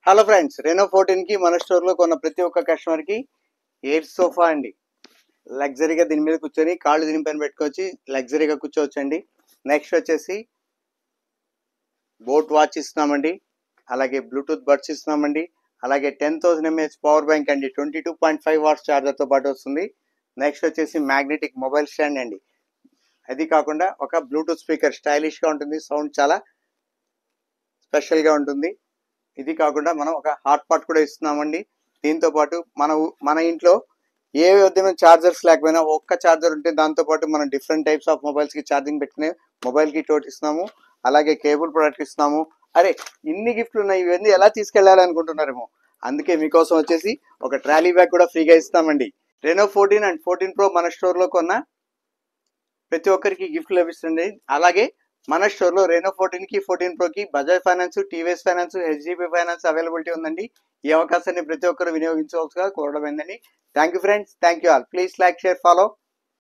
Hello friends, Renault 14 కి మన store లో కొన్న ప్రతి ఒక్క కస్టమర్ కి ఎయిర్ సోఫా అండి. లగ్జరీగా దీని మీద కూర్చొని కాళ్ళు దీని పైన పెట్టుకోవచ్చు, లగ్జరీగా కూర్చోవచ్చు అండి. నెక్స్ట్ వచ్చేసి బోట్ వాచ్ ఇస్తున్నామండి, అలాగే బ్లూటూత్ బడ్స్ ఇస్తున్నామండి, అలాగే 10,000 mAh పవర్ బ్యాంక్ అండి, 22.5 వాట్స్ ఛార్జర్ తో పాటు వస్తుంది. నెక్స్ట్ వచ్చేసి మ్యాగ్నెటిక్ మొబైల్ స్టాండ్ అండి. అది కాకుండా ఒక బ్లూటూత్ స్పీకర్, స్టైలిష్ గా ఉంటుంది, సౌండ్ చాలా స్పెషల్ గా ఉంటుంది. ఇది కాకుండా మనం ఒక హాట్ పాట్ కూడా ఇస్తున్నామండి. దీంతో పాటు మన ఇంట్లో ఏ విధమైన ఛార్జర్స్ లేకపోయినా ఒక్క ఛార్జర్ ఉంటే దాంతో పాటు మనం డిఫరెంట్ టైప్స్ ఆఫ్ మొబైల్స్ కి ఛార్జింగ్ పెట్టుకునే మొబైల్ కి తోటి ఇస్తున్నాము. అలాగే కేబుల్ ప్రొడక్ట్ ఇస్తున్నాము. అరే, ఇన్ని గిఫ్ట్లు ఉన్నాయి, ఇవన్నీ ఎలా తీసుకెళ్ళాలి అనుకుంటున్నారేమో. అందుకే మీకోసం వచ్చేసి ఒక ట్రాలీ బ్యాగ్ కూడా ఫ్రీగా ఇస్తామండి. రెనో 14 అండ్ 14 ప్రో మన స్టోర్ లో కొన్న ప్రతి ఒక్కరికి గిఫ్ట్ లభిస్తుంది. అలాగే మన స్టోర్ లో రెనో 14 కి 14 ప్రో కి Bajaj finance, TVS finance, HDB finance availability ఉందండి. ఈ అవకాశాన్ని ప్రతి ఒక్కరు వినియోగించవలసిగా కోరడం ఏందండి. Thank you friends, thank you all. Please like, share, follow.